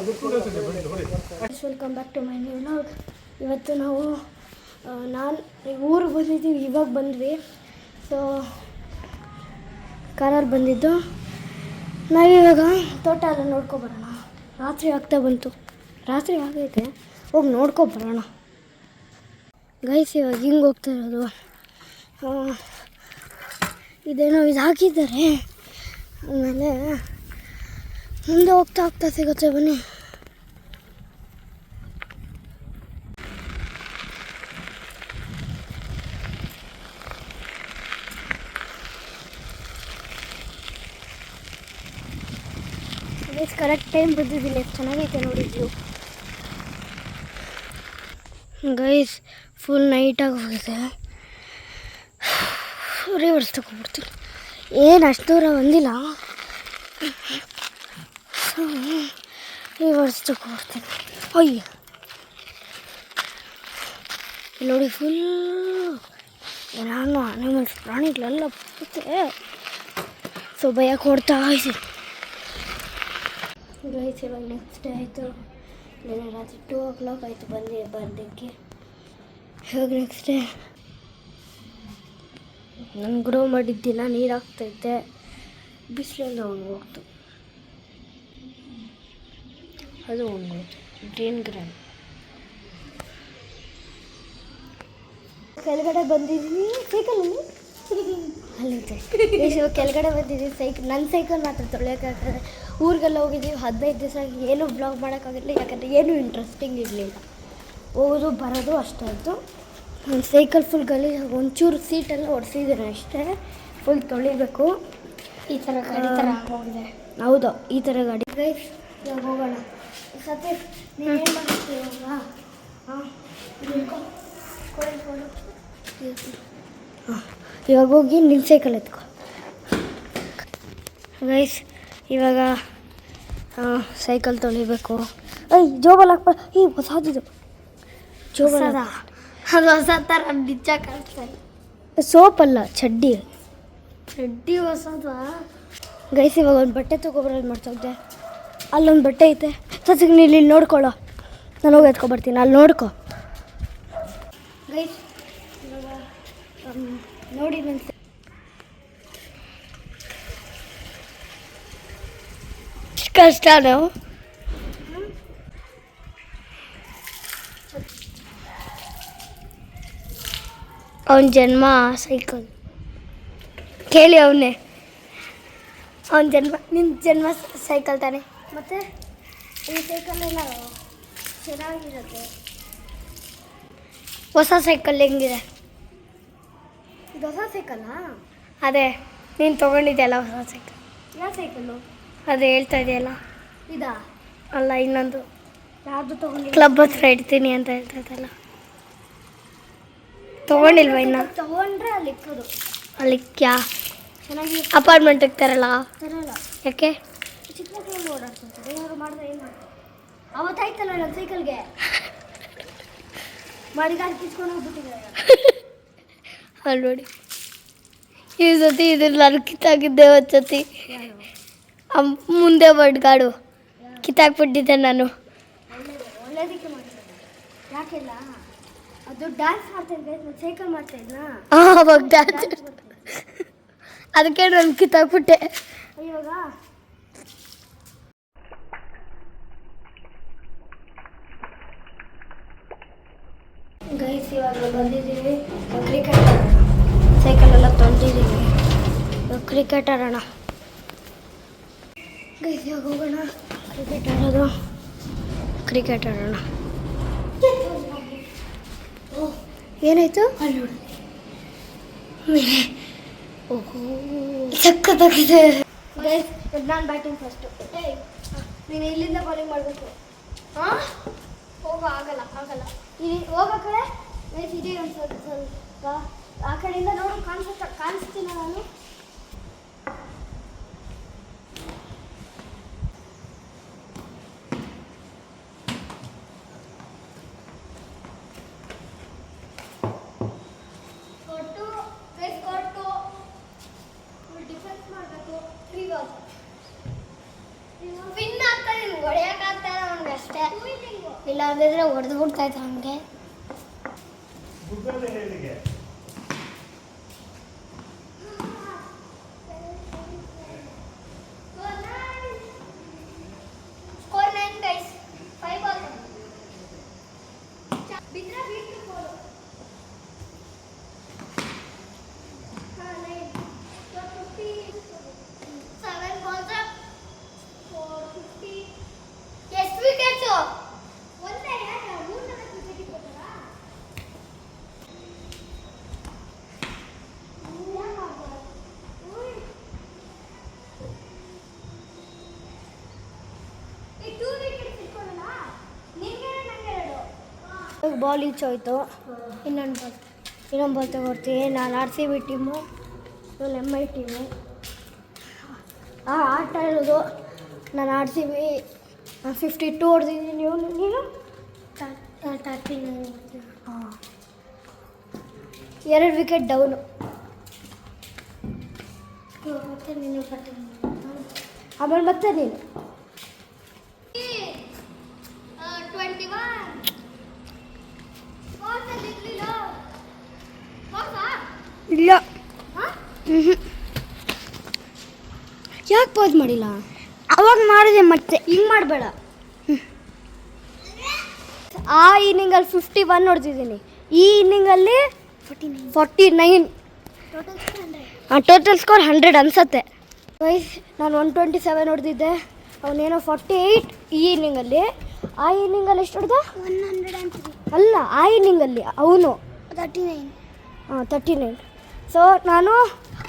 Welcome back to my new vlog. ಇವತ್ತು ನಾವು ಊರಿಗೆ ಬಂದಿದ್ದೀವಿ, ಇವಾಗ ಬಂದ್ವಿ. ಸೊ ಕಾರಲ್ಲಿ ಬಂದಿದ್ದು. ನಾವಿವಾಗ ತೋಟ ಎಲ್ಲ ನೋಡ್ಕೊಬರೋಣ. ರಾತ್ರಿ ಆಗ್ತಾ ಬಂತು, ರಾತ್ರಿ ಆಗೈತೆ, ಹೋಗಿ ನೋಡ್ಕೊಬರೋಣ ಗೈಸ್. ಇವಾಗ ಹಿಂಗೆ ಹೋಗ್ತಾ ಇರೋದು. ಇದೇನೋ ಇದು ಹಾಕಿದ್ದಾರೆ, ಆಮೇಲೆ ಮುಂದೆ ಹೋಗ್ತಾ ಹೋಗ್ತಾ ಸಿಗುತ್ತೆ, ಬನ್ನಿ. ಕರೆಕ್ಟ್ ಟೈಮ್ ಬಂದಿದ್ದಿಲ್ಲ, ಎಷ್ಟು ಚೆನ್ನಾಗೈತೆ ನೋಡಿದ್ದು ಗೈಸ್. ಫುಲ್ ನೈಟಾಗಿ ಹೋಗಿದೆ. ರಿವರ್ಸ್ ತಗೊಂಡ್ಬಿಡ್ತೀನಿ, ಏನು ಅಷ್ಟು ದೂರ ಬಂದಿಲ್ಲ. ರಿವರ್ಸ್ ತಗೊಂಡ್ಬಿಡ್ತೀನಿ. ಅಯ್ಯ ಇಲ್ಲಿ ನೋಡಿ, ಫುಲ್ ನಾನು ಅನಿಮಲ್ಸ್ ಪ್ರಾಣಿಗಳೆಲ್ಲ ಬರುತ್ತೆ. ಸೊ ಭಯ ಕೊಡ್ತಾ ಇದ್ದೀನಿ ಗೈಸ್. ಇವಾಗ ನೆಕ್ಸ್ಟ್ ಡೇ ಆಯಿತು, ನೆನ್ನೆ ರಾತ್ರಿ 2 o'clock ಆಯಿತು ಬರೋದಕ್ಕೆ. ಇವಾಗ ನೆಕ್ಸ್ಟ್ ಡೇ ನಾನು ಗ್ರೋ ಮಾಡಿದ್ದಿಲ್ಲ, ನೀರು ಹಾಕ್ತೈತೆ, ಬಿಸಿಲೆಲ್ಲ ಹೋಗ್ತು. ಅದು ಒಂದು ಗ್ರೀನ್ ಗ್ರಾಮ್ ಕೆಳಗಡೆ ಬಂದಿದ್ದೀನಿ. ಸೈಕಲಲ್ಲಿ ಅಲ್ಲಿದೆ ಕೆಳಗಡೆ ಬಂದಿದ್ದೀನಿ. ನನ್ನ ಸೈಕಲ್ ಮಾತ್ರ ತೊಳೆಯೋಕ್ಕಾಗ್ತದೆ. ಊರಿಗೆಲ್ಲ ಹೋಗಿದ್ದೀವಿ, 15 ದಿವಸ ಏನೂ ಬ್ಲಾಗ್ ಮಾಡೋಕ್ಕಾಗಿಲ್ಲ, ಯಾಕಂದರೆ ಏನೂ ಇಂಟ್ರೆಸ್ಟಿಂಗ್ ಇರಲಿಲ್ಲ. ಹೋಗೋದು ಬರೋದು ಅಷ್ಟಾಯಿತು. ನನ್ನ ಸೈಕಲ್ ಫುಲ್ ಗಲೀಜಾಗಿ ಒಂಚೂರು ಸೀಟೆಲ್ಲ ಒರೆಸಿದ್ದೀನಿ ಅಷ್ಟೇ. ಫುಲ್ ತೊಳಿಬೇಕು. ಈ ಥರ ಗಾಡಿ ಥರ ಹೋಗಿದೆ. ಹೌದು, ಈ ಥರ ಗಾಡಿ. ಗೈಸ್ ಇವಾಗ ಹೋಗೋಣ. ಸತೀಶ್ ನೀವೇನು ಮಾಡ್ತೀವಿ ಇವಾಗ? ಇವಾಗ ಹೋಗಿ ನಿನ್ನ ಸೈಕಲ್ ಎತ್ಕೊ ಗೈಸ್. ಇವಾಗ ಸೈಕಲ್ ತೊಳಿಬೇಕು. ಜೋಬಲ್ಲಿ ಹಾಕ್ಬ. ಹೊಸದಿದು ಜೋಬಲ್ಲ, ಅದು ಹೊಸ ಥರ ನಿಜ ಕಾಣಿಸ್ತಾರೆ. ಸೋಪಲ್ಲ, ಚಡ್ಡಿ ಹೊಸದ ಗೈಸ್. ಇವಾಗ ಒಂದು ಬಟ್ಟೆ ತೊಗೊಬರೋದು ಮಾಡ್ತಿದ್ದೆ. ಅಲ್ಲೊಂದು ಬಟ್ಟೆ ಐತೆ. ಸದ್ಯಕ್ಕೆ ನೀನು ಇಲ್ಲಿ ನೋಡ್ಕೊಳ್ಳೋ, ನಾನು ಹೋಗಿ ಎತ್ಕೊಬರ್ತೀನಿ, ಅಲ್ಲಿ ನೋಡ್ಕೊ ಗೈಸ್. ಇವಾಗ ನೋಡಿ ನನ್ನ ಕಷ್ಟನೋ. ಅವನ ಜನ್ಮ ಸೈಕಲ್ ಕೇಳಿ ಅವನೇ. ಅವನ ಜನ್ಮ, ನಿನ್ನ ಜನ್ಮ ಸೈಕಲ್ ತಾನೆ. ಮತ್ತು ಈ ಸೈಕಲೆಲ್ಲ ಚೆನ್ನಾಗಿರುತ್ತೆ. ಹೊಸ ಸೈಕಲ್ ಹೆಂಗಿದೆ? ಇದು ಹೊಸ ಸೈಕಲ್ಲಾ? ಅದೇ ನೀನು ತೊಗೊಂಡಿದ್ಯಲ್ಲ ಹೊಸ ಸೈಕಲ್. ಯಾವ ಸೈಕಲ್ಲು? ಅದೇ ಹೇಳ್ತಾ ಇದೆಯಲ್ಲ. ಇದಾ? ಅಲ್ಲ, ಇನ್ನೊಂದು ಯಾವುದು ತೊಗೊಂಡು ಕ್ಲಬ್ ಹತ್ರ ಇಡ್ತೀನಿ ಅಂತ ಹೇಳ್ತಾ ಇದ್ದಲ್ಲ, ತೊಗೊಂಡಿಲ್ವ ಇನ್ನು? ತೊಗೊಂಡ್ರೆ ಅಲ್ಲಿ ಇಕ್ಕೋದು. ಅಲ್ಲಿ ಕ್ಯಾ ಚೆನ್ನಾಗಿ ಅಪಾರ್ಟ್ಮೆಂಟಿಗೆ ತರಲ್ಲ? ಯಾಕೆ? ಚಿಕ್ಕ ಮಕ್ಕಳು ಓಡಾಡ್ತಾರೆ, ಏನಾದ್ರು ಮಾಡಿದ್ರೆ ಏನು ಮಾಡ್ತಾರೆ? ಅವತ್ತಾಯ್ತಲ್ಲ ನನ್ನ ಸೈಕಲ್ಗೆ ಮಡಿಗಾಲ ಕಿತ್ಕೊಂಡು ಹೋಗ್ಬಿಟ್ಟಿದ್ದಾರೆ. ಅಲ್ಲಿ ನೋಡಿ, ಈ ಸತಿ ಇದ್ರಲ್ಲಿ ನಾನು ಕಿತ್ತಾಕಿದ್ದೆ ಒಂದು ಸತಿ. ಮುಂದೆ ಬಡ್ಗಾಡು ಕಿತ್ತಾಕ್ಬಿಟ್ಟಿದ್ದೆ ನಾನು. ಒಳ್ಳೇದಕ್ಕೆ ಮಾಡ್ತಿದ್ದೆ. ಯಾಕೆಲ್ಲ ಅದು ಡ್ಯಾನ್ಸ್ ಮಾಡ್ತಾಯಿದ್ದೆ, ಸೈಕಲ್ ಮಾಡ್ತಾಯಿದ್ನ. ಅವಾಗ ಡ್ಯಾನ್ಸ್, ಅದಕ್ಕೆ ನಾನು ಕಿತ್ತಾಕ್ಬಿಟ್ಟೆ. ಇವಾಗ ಗೈಸ್ ಇವಾಗ ಬಂದಿದ್ದೀವಿ ಕ್ರಿಕೆಟ್ ಆಡೋಣ. ಸೈಕಲೆಲ್ಲ ತೊಳೆದಿದ್ದೀವಿ, ಕ್ರಿಕೆಟ್ ಆಡೋಣ ಗೈಸ್. ಇವಾಗ ಹೋಗೋಣ ಕ್ರಿಕೆಟ್ ಆಡೋಣ. ಏನಾಯ್ತು? ಅಲ್ಲಿ ನೋಡಿ, ಓಹೋ ಸಕ್ಕತ್ತಾಗಿದೆ ಗೈಸ್. ನಾನು ಬ್ಯಾಟಿಂಗ್ ಫಸ್ಟು. ನೀನು ಇಲ್ಲಿಂದ ಬಾಲಿಂಗ್ ಮಾಡಬೇಕು. ಹಾಂ, ಆಗಲ್ಲ ಇಲ್ಲಿ ಹೋಗೋ ಕಡೆ ಗೈಸ್. ಇದೆ ಒಂದು ಸ್ವಲ್ಪ ಆ ಕಡೆಯಿಂದ ನೋಡು, ಕಾಣಿಸ್ತೀನಿ ನಾನು. ಡಿಫೆನ್ಸ್ ಮಾಡಬೇಕು. 3 balls ಪಿನ್ ಆಗ್ತಾರೆ ಹೊಡೆಯೋಕ್ಕಾಗ್ತಾರೆ ಅವ್ನಿಗೆ ಅಷ್ಟೇ. ಇಲ್ಲ ಅಂದಿದ್ರೆ ಹೊಡೆದು ಬಿಡ್ತಾ ಇತ್ತು ಅವನಿಗೆ. Score 9 guys. 5 balls. Bitra beat the ball. 9. 50. 7 balls up. 450. ಎಷ್ಟು ವಿಕೆಟ್ಸ್? ಒಂದೇ ಯಾಕೆ 3 ವಿಕೆಟ್ ಕೊಟ್ಟರಾ? ಬಾಲ್ ಈಚ್ ಹೋಯ್ತು. ಇನ್ನೊಂದು ಬಾಲ್ ತಗೊಳ್ತೀವಿ. ನಾನು RCB ಟೀಮು, ಇವನು MI ಟೀಮು. ಆಟ ಇರೋದು ನಾನು RCB 52 ಹೊಡೆದಿದ್ದೀನಿ. ನೀನು 39. ಹಾಂ, 2 ವಿಕೆಟ್ ಡೌನು. ಮತ್ತೆ ನೀನು ಆಮೇಲೆ ಮತ್ತೆ ನೀನು 21. ಇಲ್ಲ, ಯಾಕೆ ಪಾಸ್ ಮಾಡಿಲ್ಲ? ಅವಾಗ ಮಾಡಿದೆ, ಮತ್ತೆ ಹಿಂಗೆ ಮಾಡಬೇಡ. ಆ ಇನ್ನಿಂಗಲ್ಲಿ 51 ಹೊಡೆದಿದ್ದೀನಿ. ಈ ಇನ್ನಿಂಗಲ್ಲಿ 49. ಟೋಟಲ್ ಸ್ಕೋರ್ 100 ಅನ್ಸತ್ತೆ. ವೈಸ್ ನಾನು 127 ಹೊಡೆದಿದ್ದೆ. ಅವನೇನೋ 48 ಈ ಇನ್ನಿಂಗಲ್ಲಿ. ಆ ಇನ್ನಿಂಗಲ್ಲಿ ಎಷ್ಟು ಹೊಡೆದ? 103. ಅಲ್ಲ, ಆ ಇನ್ನಿಂಗಲ್ಲಿ ಅವನು 39. 39. ಸೊ ನಾನು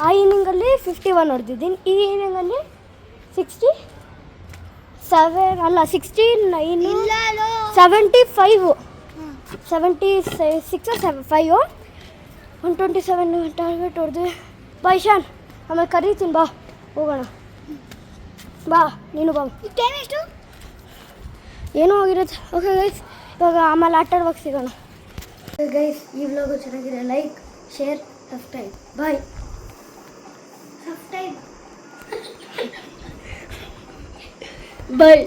ಆ ಇನ್ನಿಂಗಲ್ಲಿ 51 ಹೊಡೆದಿದ್ದೀನಿ. ಈ ಇನ್ನಿಂಗಲ್ಲಿ 67 ಅಲ್ಲ 69 75 76 75 127 ಟಾರ್ಗೆಟ್ ಹೊಡೆದು. ಬಾ ಇಶಾನ್, ಆಮೇಲೆ ಕರೀತೀನಿ, ಬಾ ಹೋಗೋಣ. ಬಾ ನೀನು ಬಾ. ಟೈಮ್ ಎಷ್ಟು? ಏನೋ ಆಗಿರುತ್ತೆ. ಓಕೆ ಗೈಸ್, ಇವಾಗ ಆಮೇಲೆ ಆಟ ಆಡುವಾಗ ಸಿಗೋಣ. ಗೈಸ್, ಈ ವ್ಲಾಗು ಚೆನ್ನಾಗಿದೆ. Like, share, subscribe. Bye. Subscribe. ಬಾಯ್.